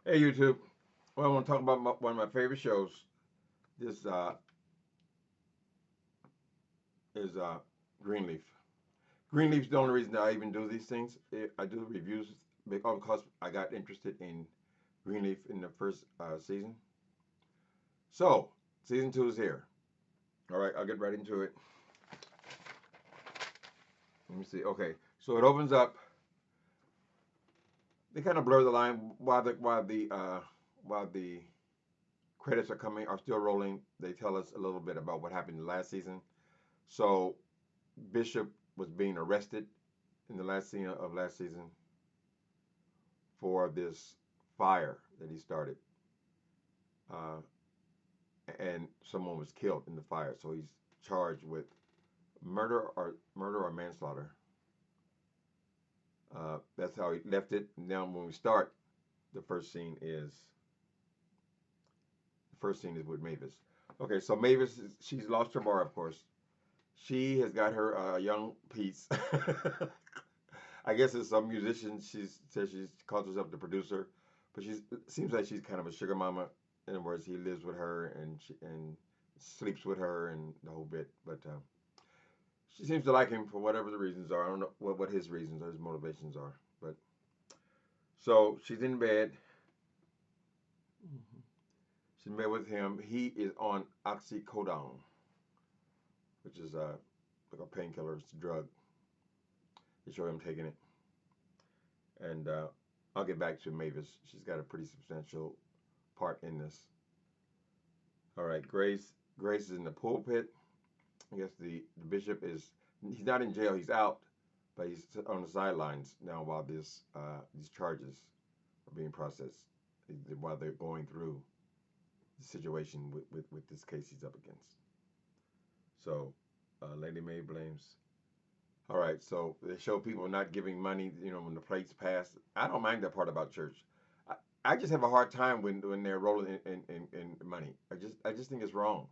Hey YouTube. Well, I want to talk about one of my favorite shows. This is Greenleaf. Greenleaf's the only reason that I even do these things. I do reviews because I got interested in Greenleaf in the first season. So season 2 is here. All right, I'll get right into it. Let me see. Okay, so it opens up. They kind of blur the line while the credits are still rolling. They tell us a little bit about what happened in the last season. So Bishop was being arrested in the last scene of last season for this fire that he started, uh, and someone was killed in the fire. So he's charged with murder or manslaughter. That's how he left it. Now, when we start, the first scene is the first scene is with Mavis. Okay, so Mavis, she's lost her bar, of course. She has got her young piece. I guess it's some musician. She says she calls herself the producer, but she seems like she's kind of a sugar mama. In other words, he lives with her and sleeps with her and the whole bit. But she seems to like him for whatever the reasons are. I don't know what his reasons or his motivations are. But so she's in bed. She's in bed with him. He is on oxycodone, which is like a painkiller. It's a drug. They show him taking it. And I'll get back to Mavis. She's got a pretty substantial part in this. All right, Grace. Grace is in the pulpit. I guess the bishop is. He's not in jail. He's out, but he's on the sidelines now while these charges are being processed. While they're going through the situation with this case he's up against. So, Lady May blames. All right, so they show people not giving money. When the plates pass. I don't mind that part about church. I just have a hard time when they're rolling in money. I just think it's wrong.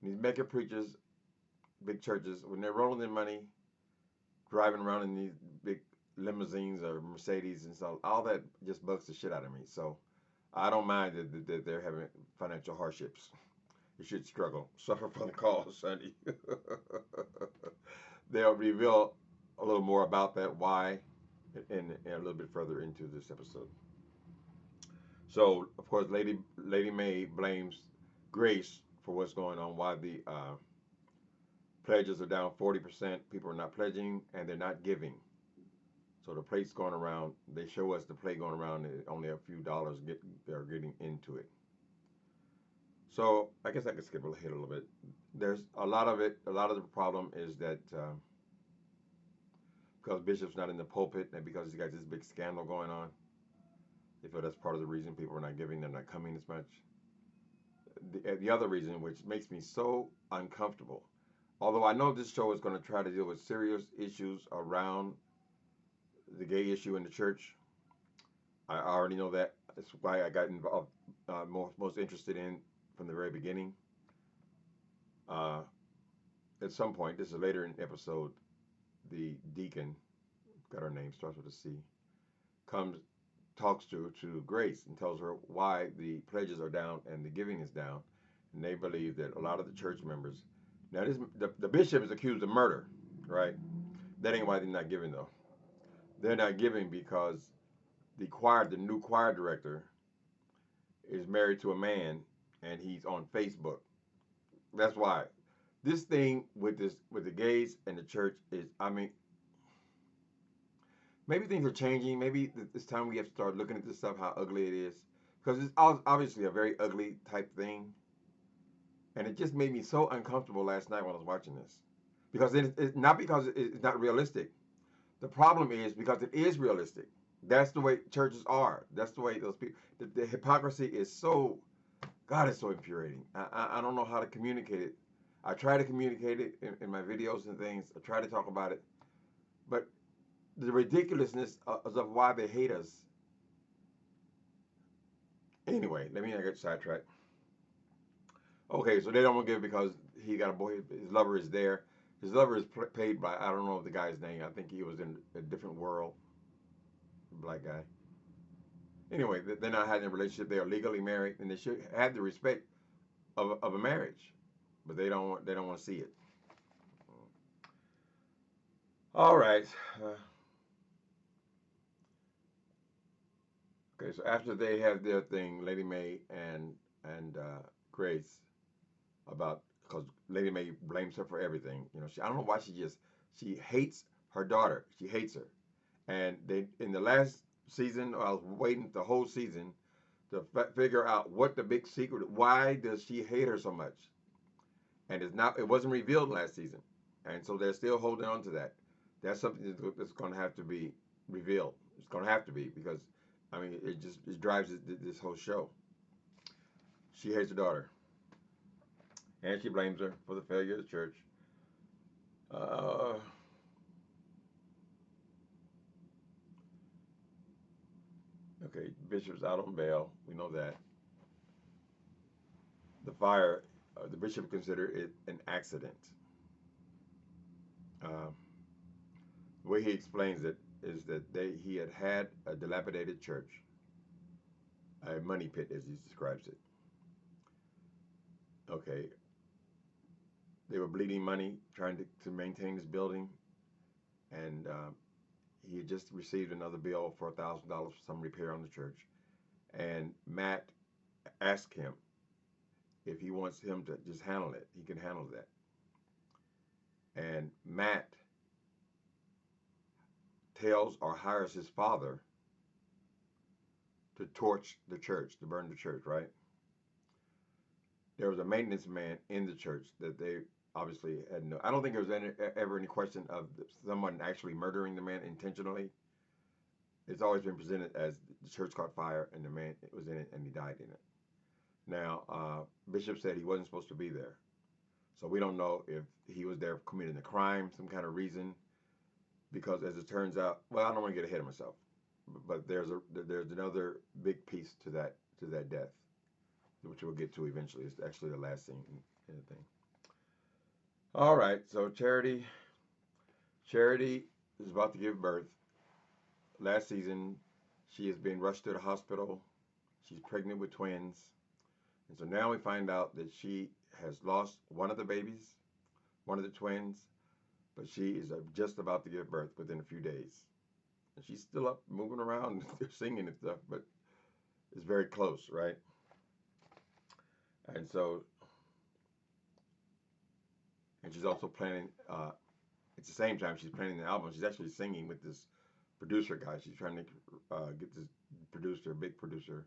These mega preachers, big churches, when they're rolling in money, driving around in these big limousines or Mercedes and so all that just bugs the shit out of me. So I don't mind that they're having financial hardships. You should struggle, suffer from the cause, Sonny. They'll reveal a little more about that why and a little bit further into this episode. So, of course, Lady May blames Grace for what's going on. Why the pledges are down 40%. People are not pledging and they're not giving. So the plate's going around. They show us the plate going around. And only a few dollars are getting into it. So I guess I could skip ahead a little bit. There's a lot of it. A lot of the problem is that because Bishop's not in the pulpit and because he's got this big scandal going on, they feel that's part of the reason people are not giving. They're not coming as much. The other reason, which makes me so uncomfortable, although I know this show is going to try to deal with serious issues around the gay issue in the church. I already know that. That's why I got involved, most interested in from the very beginning. Uh, at some point, this is later in the episode, the deacon, got her name, starts with a C, comes, talks to Grace and tells her why the pledges are down and the giving is down. And they believe that a lot of the church members, now the bishop is accused of murder, right? That ain't why they're not giving though. They're not giving because the new choir director is married to a man and he's on Facebook. That's why. This thing with the gays and the church is, I mean, maybe things are changing. Maybe it's time we have to start looking at this stuff, how ugly it is, because it's obviously a very ugly type thing, and it just made me so uncomfortable last night when I was watching this, because it's not because it's not realistic. The problem is because it is realistic. That's the way churches are. That's the way those people. The hypocrisy is so. God, it's so infuriating. I don't know how to communicate it. I try to communicate it in my videos and things. I try to talk about it, but the ridiculousness of why they hate us. Anyway, let me not get sidetracked. Okay, so they don't want to give because he got a boy. His lover is there. His lover is paid by, I don't know the guy's name. I think he was in a different world, black guy. Anyway, they're not having a relationship. They are legally married, and they should have the respect of a marriage, but they don't want to see it. All right. Uh, okay, so after they have their thing, Lady May and Grace about because Lady May blames her for everything. I don't know why she hates her daughter. She hates her, and they in the last season, I was waiting the whole season to figure out what the big secret. Why does she hate her so much? And it wasn't revealed last season, and so they're still holding on to that. That's something that's going to have to be revealed. It's going to have to be because, I mean, it drives this whole show. She hates her daughter, and she blames her for the failure of the church. Uh, okay, Bishop's out on bail. We know that. The fire, the bishop considered it an accident. Uh, the way he explains it is that he had a dilapidated church, a money pit, as he describes it. Okay, they were bleeding money trying to maintain this building, and he had just received another bill for $1,000 for some repair on the church. And Matt asked him if he wants him to just handle it. He can handle that. And Matt tells or hires his father to torch the church, to burn the church, right? There was a maintenance man in the church that they obviously had no. I don't think there was ever any question of someone actually murdering the man intentionally. It's always been presented as the church caught fire and the man was in it and he died in it. Now, Bishop said he wasn't supposed to be there. So we don't know if he was there committing a crime, some kind of reason, because as it turns out, well, I don't want to get ahead of myself, but there's another big piece to that death, which we'll get to eventually. It's actually the last scene in the thing. All right, so Charity is about to give birth. Last season, she is being rushed to the hospital. She's pregnant with twins. And so now we find out that she has lost one of the babies, one of the twins, but she is just about to give birth within a few days. And she's still up, moving around, singing and stuff, but it's very close, right? And so, and she's also planning, at the same time, she's planning the album. She's actually singing with this producer guy. She's trying to get this producer, big producer,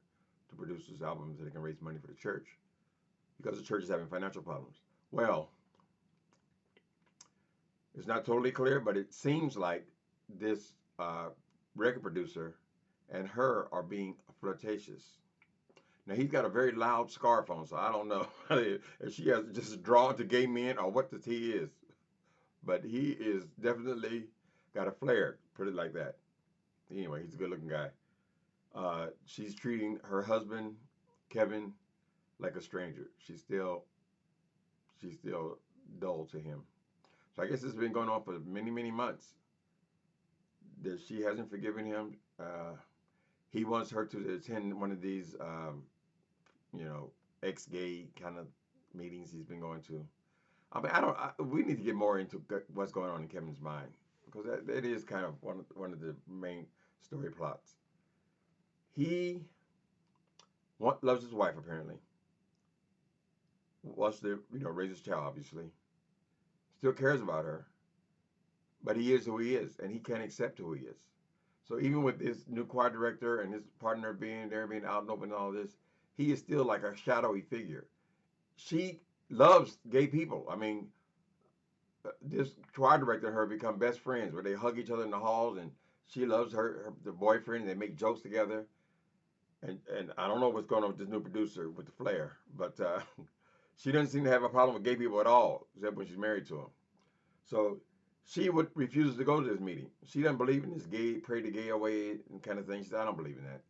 to produce this album so they can raise money for the church because the church is having financial problems. Well, it's not totally clear, but it seems like this record producer and her are being flirtatious. Now he's got a very loud scarf on, so I don't know if she has just drawn to gay men or what the tea is. But he is definitely got a flair, put it like that. Anyway, he's a good-looking guy. She's treating her husband, Kevin, like a stranger. She's still dull to him. So I guess this has been going on for many, many months. That she hasn't forgiven him. He wants her to attend one of these, ex-gay kind of meetings he's been going to. I mean, we need to get more into what's going on in Kevin's mind because that is kind of one of the main story plots. He loves his wife apparently, wants to raise his child obviously, still cares about her, but he is who he is and he can't accept who he is. So even with this new choir director and his partner being out and open and all this, he is still like a shadowy figure. She loves gay people. I mean, this choir director and her become best friends where they hug each other in the halls and she loves the boyfriend and they make jokes together. And I don't know what's going on with this new producer with the flair, but she doesn't seem to have a problem with gay people at all, except when she's married to him. So she refuses to go to this meeting. She doesn't believe in this pray the gay away and kind of thing. She said, I don't believe in that.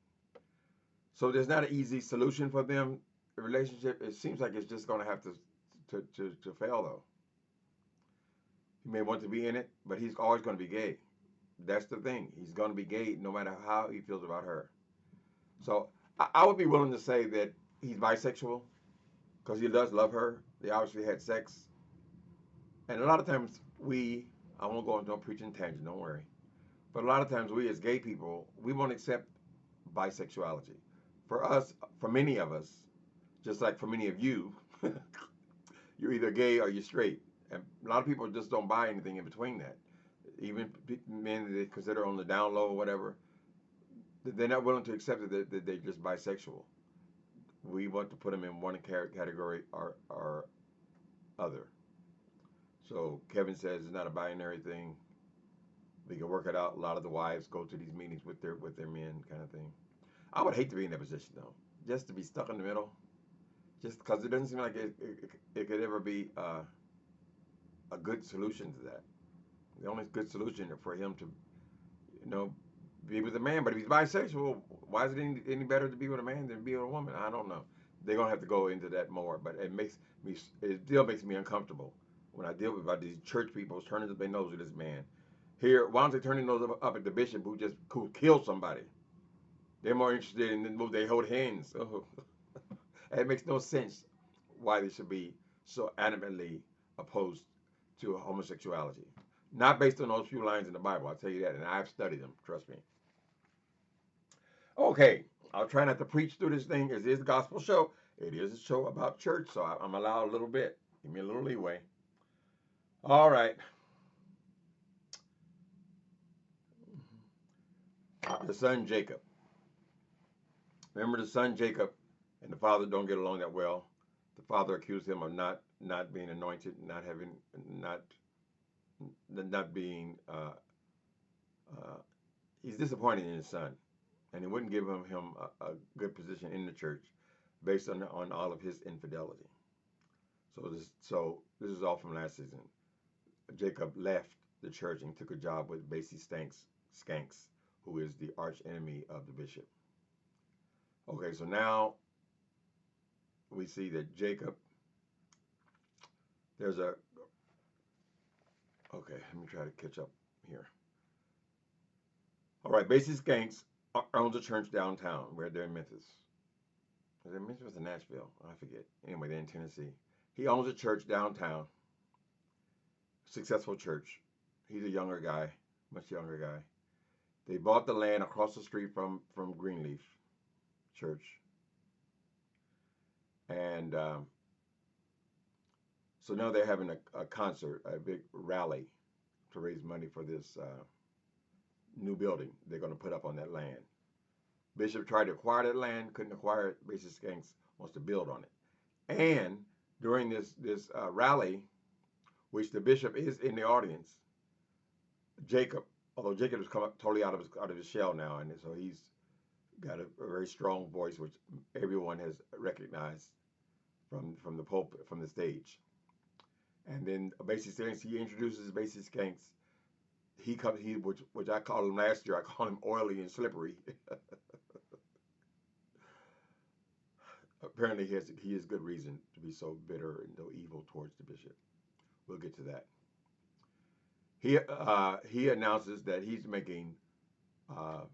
So there's not an easy solution for them. The relationship, it seems like it's just going to have to fail though. He may want to be in it, but he's always going to be gay. That's the thing. He's going to be gay no matter how he feels about her. So I would be willing to say that he's bisexual because he does love her. They obviously had sex, and a lot of times I won't go into a preaching tangent, don't worry. But a lot of times we as gay people, we won't accept bisexuality. For us, for many of us, just like for many of you, you're either gay or you're straight. And a lot of people just don't buy anything in between that. Even men they consider on the down low or whatever, they're not willing to accept that they're just bisexual. We want to put them in one category or other. So Kevin says it's not a binary thing. We can work it out. A lot of the wives go to these meetings with their men, kind of thing. I would hate to be in that position though, just to be stuck in the middle. Just because it doesn't seem like it could ever be a good solution to that. The only good solution is for him to, you know, be with a man. But if he's bisexual, why is it any better to be with a man than be with a woman? I don't know. They're gonna have to go into that more. But it still makes me uncomfortable when I deal with about these church people turning up their nose at this man. Here, why don't they turn their nose up at the bishop who killed somebody? They're more interested in move they hold hands. Oh. It makes no sense why they should be so adamantly opposed to homosexuality. Not based on those few lines in the Bible, I'll tell you that, and I've studied them, trust me. Okay, I'll try not to preach through this thing. It is a gospel show. It is a show about church, so I'm allowed a little bit. Give me a little leeway. All right. The son Jacob. Remember the son Jacob and the father don't get along that well. The father accused him of not being anointed, not not being he's disappointed in his son, and he wouldn't give him a good position in the church based on all of his infidelity. So this is all from last season. Jacob left the church and took a job with Basie Skanks, who is the arch enemy of the bishop. Okay, so now we see that Jacob, there's a, okay, let me try to catch up here. All right, Basie Skanks owns a church downtown where they're in Memphis. Is it Memphis or Nashville? I forget. Anyway, they're in Tennessee. He owns a church downtown, successful church. He's a younger guy, much younger guy. They bought the land across the street from Greenleaf Church, and so now they're having a concert, a big rally to raise money for this new building they're going to put up on that land. Bishop tried to acquire that land, couldn't acquire it. Basie Skanks wants to build on it. And during this rally, which the bishop is in the audience, Jacob, although Jacob has come up totally out of his shell now, and so he's got a very strong voice, which everyone has recognized from the pulpit, from the stage. And then Basie Skanks, he introduces Basie Skanks. Which I called him last year. I called him oily and slippery. Apparently, he has good reason to be so bitter and so evil towards the bishop. We'll get to that. He announces that he's making uh,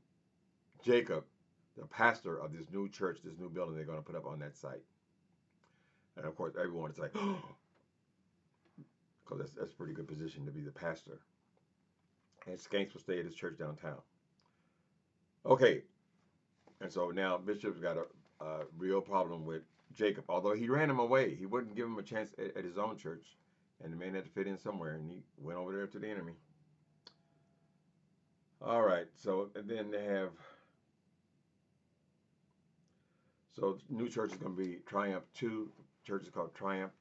Jacob the pastor of this new church, this new building they're going to put up on that site. And of course, everyone is like, oh, because that's a pretty good position to be the pastor. And Skanks will stay at his church downtown. Okay, and so now Bishop's got a real problem with Jacob. Although he ran him away, he wouldn't give him a chance at his own church, and the man had to fit in somewhere, and he went over there to the enemy. All right, so and then they have, so the new church is going to be Triumph 2. The church is called Triumph,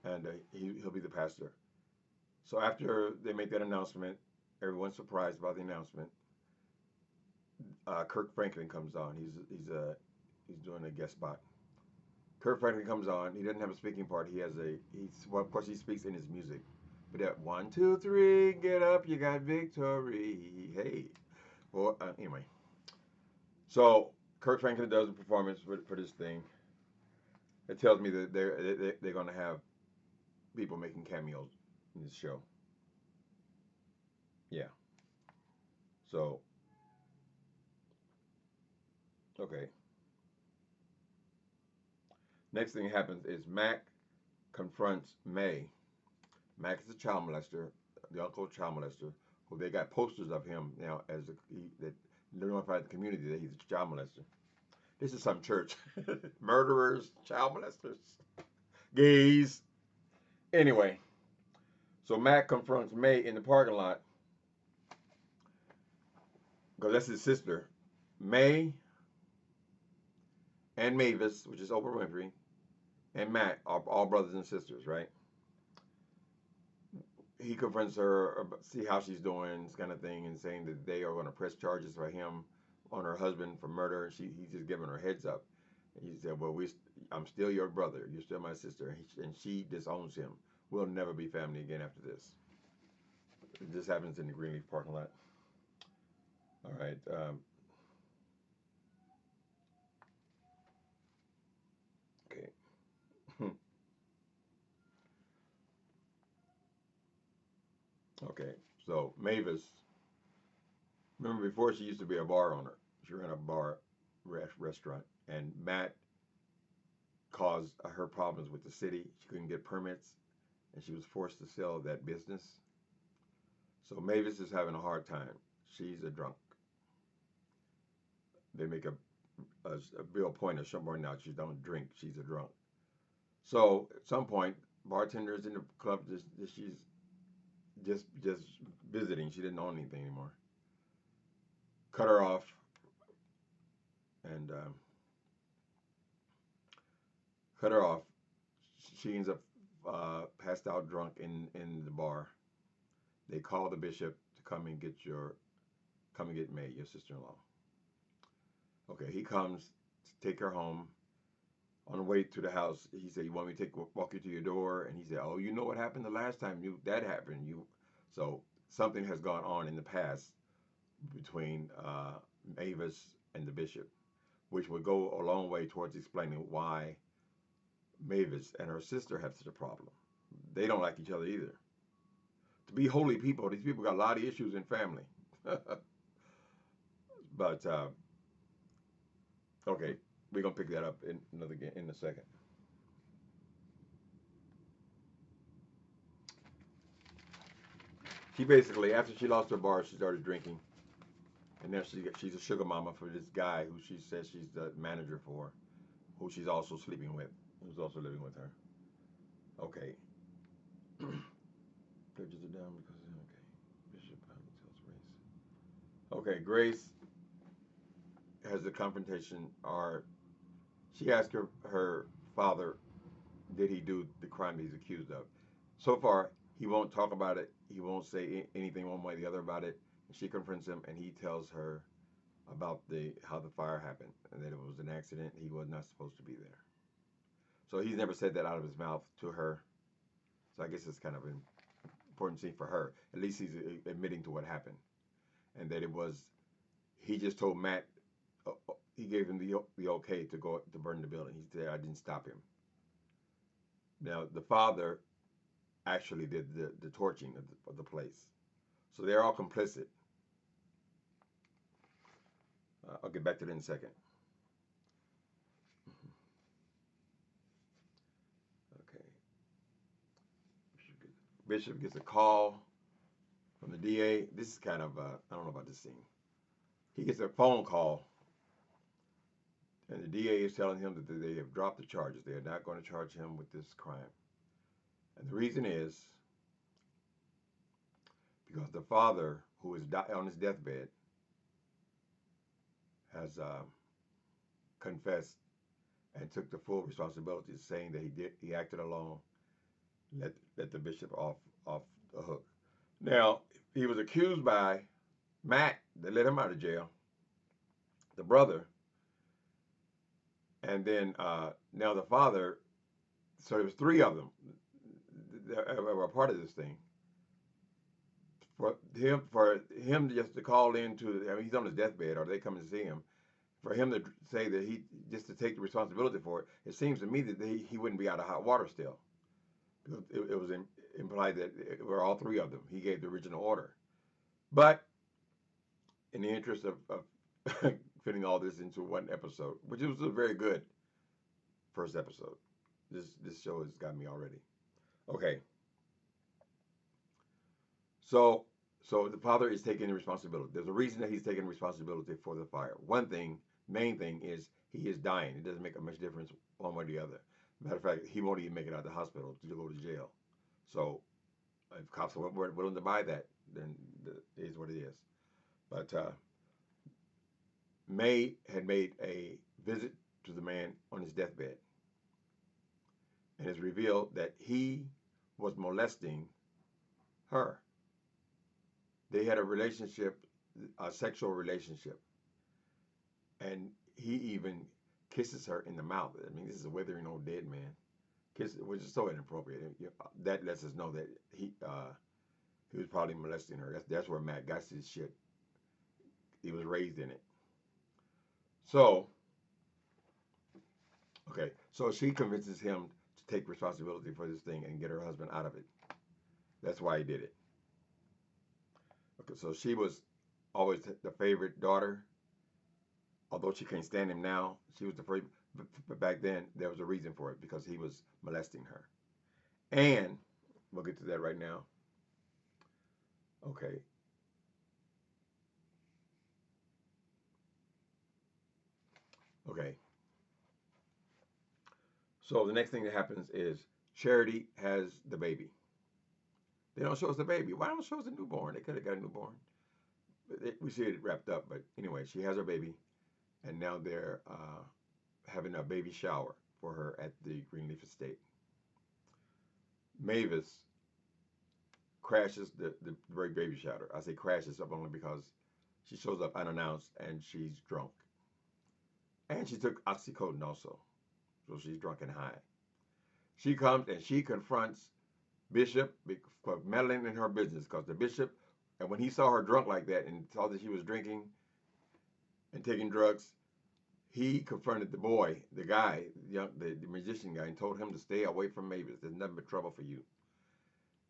and he'll be the pastor. So after they make that announcement, everyone's surprised by the announcement. Kirk Franklin comes on. He's doing a guest spot. Kirk Franklin comes on. He doesn't have a speaking part. Well, of course he speaks in his music. But that 1, 2, 3, get up, you got victory. Hey, well, anyway. So Kirk Franklin does a performance for this thing. It tells me that they're going to have people making cameos in this show. Yeah. So Okay. Next thing happens is Mac confronts May. Mac is a child molester, the uncle child molester, who they got posters of him now as that notified the community that he's a child molester. This is some church. Murderers, child molesters, gays. Anyway, so Mac confronts May in the parking lot because that's his sister. May and Mavis, which is Oprah Winfrey, and Mac are all brothers and sisters, right? He confronts her, see how she's doing, this kind of thing, and saying that they are going to press charges for him on her husband for murder. He's just giving her heads up. And he said, "Well, I'm still your brother. You're still my sister," and she disowns him. We'll never be family again after this. This happens in the Greenleaf parking lot. All right. Okay. Okay. So Mavis, remember before she used to be a bar owner. She ran a bar restaurant, and Matt caused her problems with the city. She couldn't get permits, and she was forced to sell that business. So Mavis is having a hard time. She's a drunk. They make a real point of pointing out she don't drink. She's a drunk. So at some point, bartenders in the club she's just visiting. She didn't own anything anymore. Cut her off, and cut her off. She ends up passed out drunk in the bar. They call the bishop to come and get May, your sister-in-law. Okay, he comes to take her home. On the way to the house, he said, "You want me to walk you to your door?" And he said, "Oh, you know what happened the last time that happened. So something has gone on in the past between Mavis and the bishop, which would go a long way towards explaining why Mavis and her sister have such a problem. They don't like each other either. To be holy people, these people got a lot of issues in family. But okay, we're gonna pick that up in a second. She basically, after she lost her bar, she started drinking, and now she's a sugar mama for this guy who she says she's the manager for, who she's also sleeping with, who's also living with her. Okay. Judges are down because okay. Bishop tells Grace. Okay, Grace has a confrontation, or she asked her father, did he do the crime that he's accused of? So far, he won't talk about it. He won't say anything one way or the other about it. She confronts him, and he tells her about how the fire happened and that it was an accident. He was not supposed to be there. So he's never said that out of his mouth to her. So I guess it's kind of an important scene for her. At least he's admitting to what happened, and that it was he just told Matt. He gave him the okay to go to burn the building. He said, "I didn't stop him." Now the father actually did the torching of the place, so they're all complicit. I'll get back to that in a second. Okay. Bishop gets a call from the DA. This is kind of I don't know about this scene. He gets a phone call, and the DA is telling him that they have dropped the charges. They are not going to charge him with this crime, and the reason is because the father, who is on his deathbed, has confessed and took the full responsibility, saying that he acted alone. Let the bishop off the hook. Now he was accused by Matt. They let him out of jail. The brother, and then now the father. So there was three of them that were a part of this thing. For him just to call into, I mean, he's on his deathbed, or they come to see him. For him to say that he just to take the responsibility for it, it seems to me that he wouldn't be out of hot water still, because it was implied that it were all three of them. He gave the original order, but in the interest of fitting all this into one episode, which was a very good first episode. This show has got me already. Okay, so the father is taking responsibility. There's a reason that he's taking responsibility for the fire. One thing, main thing, is he is dying. It doesn't make much difference one way or the other. Matter of fact, he won't even make it out of the hospital to go to jail. So if cops are willing to buy that, then it is what it is. But May had made a visit to the man on his deathbed, and it's revealed that he was molesting her. They had a relationship, a sexual relationship, and he even kisses her in the mouth. I mean, this is a withering old dead man, which is so inappropriate. That lets us know that he was probably molesting her. That's where Matt got his shit. He was raised in it. So, okay, so she convinces him to take responsibility for this thing and get her husband out of it. That's why he did it. Okay, so she was always the favorite daughter. Although she can't stand him now, she was the favorite. But back then, there was a reason for it, because he was molesting her. And we'll get to that right now. Okay. Okay. So the next thing that happens is Charity has the baby. They don't show us the baby. Why don't show us the newborn? They could have got a newborn. We see it wrapped up, but anyway, she has her baby, and now they're having a baby shower for her at the Greenleaf estate. Mavis crashes the baby shower. I say crashes up only because she shows up unannounced and she's drunk. And she took oxycodone also, so she's drunk and high. She comes and she confronts Bishop for meddling in her business, because the bishop, and when he saw her drunk like that and saw that she was drinking and taking drugs, he confronted the boy, the guy, the musician guy, and told him to stay away from Mavis. There's nothing but trouble for you.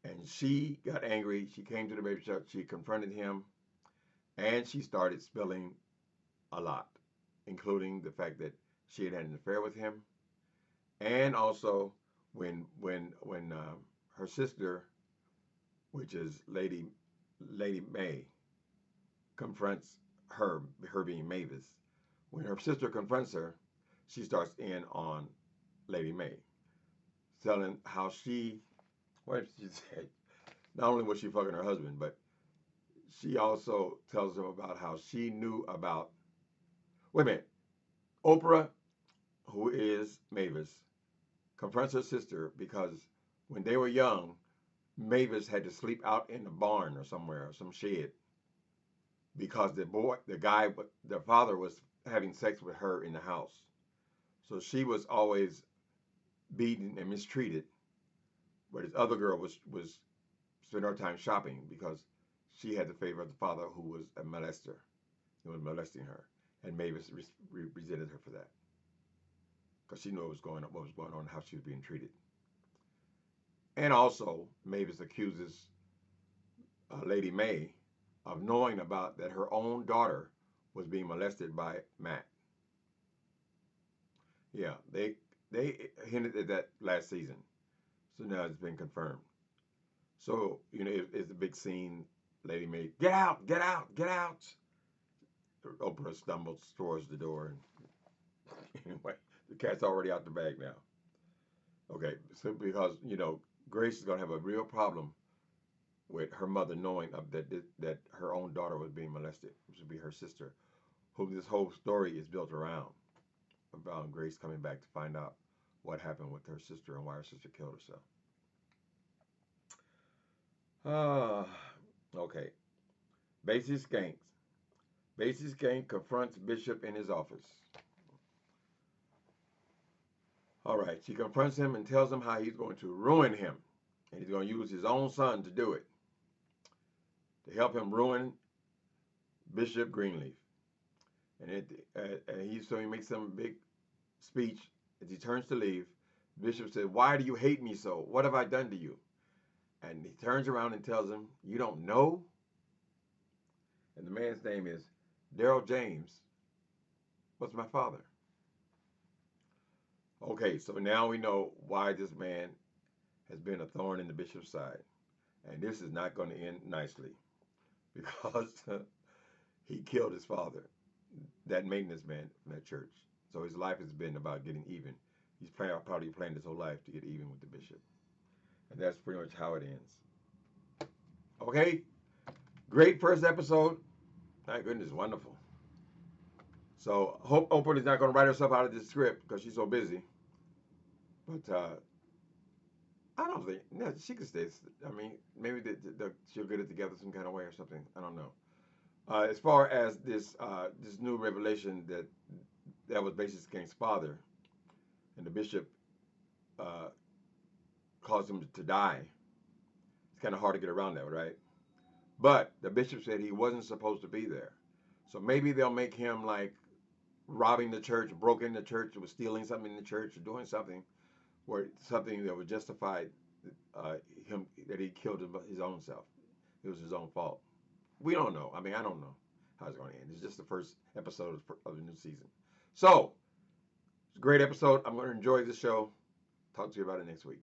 And she got angry. She came to the baby shop. She confronted him, and she started spilling a lot, including the fact that she had an affair with him, and also when her sister, which is Lady May, confronts her being Mavis. When her sister confronts her, she starts in on Lady May, telling how what she said, not only was she fucking her husband, but she also tells him about how she knew about, wait a minute, Oprah, who is Mavis, confronts her sister because when they were young, Mavis had to sleep out in the barn or somewhere, or some shed, because the father was having sex with her in the house. So she was always beaten and mistreated, but his other girl was spending her time shopping because she had the favor of the father, who was a molester, who was molesting her, and Mavis resented her for that, because she knew what was going on, how she was being treated. And also, Mavis accuses Lady May of knowing about that her own daughter was being molested by Matt. Yeah, they hinted at that last season, so now it's been confirmed. So it's a big scene. Lady May, get out, get out, get out. Oprah stumbles towards the door, and anyway, the cat's already out the bag now. Okay, so because Grace is gonna have a real problem with her mother knowing that her own daughter was being molested, which would be her sister, who this whole story is built around, about Grace coming back to find out what happened with her sister and why her sister killed herself. Okay. Basie Skanks. Basie Skank confronts Bishop in his office. All right, she confronts him and tells him how he's going to ruin him, and he's going to use his own son to do it, to help him ruin Bishop Greenleaf. And he makes some big speech as he turns to leave. Bishop said, "Why do you hate me so? What have I done to you?" And he turns around and tells him, "You don't know?" And the man's name is Daryl James, was my father. Okay, so now we know why this man has been a thorn in the bishop's side. And this is not going to end nicely because he killed his father, that maintenance man from that church. So his life has been about getting even. He's probably planned his whole life to get even with the bishop. And that's pretty much how it ends. Okay, great first episode. Thank goodness, wonderful. So hope Oprah is not going to write herself out of this script because she's so busy. But I don't think, no, she could stay. I mean, maybe she'll get it together some kind of way or something. I don't know. As far as this new revelation that was based against father, and the bishop uh, caused him to die. It's kind of hard to get around that, right? But the bishop said he wasn't supposed to be there. So maybe they'll make him like robbing the church, broke in the church, or was stealing something in the church, or doing something where something that would justify him that he killed his own self. It was his own fault. We don't know. I mean, I don't know how it's going to end. It's just the first episode of the new season. So, it's a great episode. I'm going to enjoy this show. Talk to you about it next week.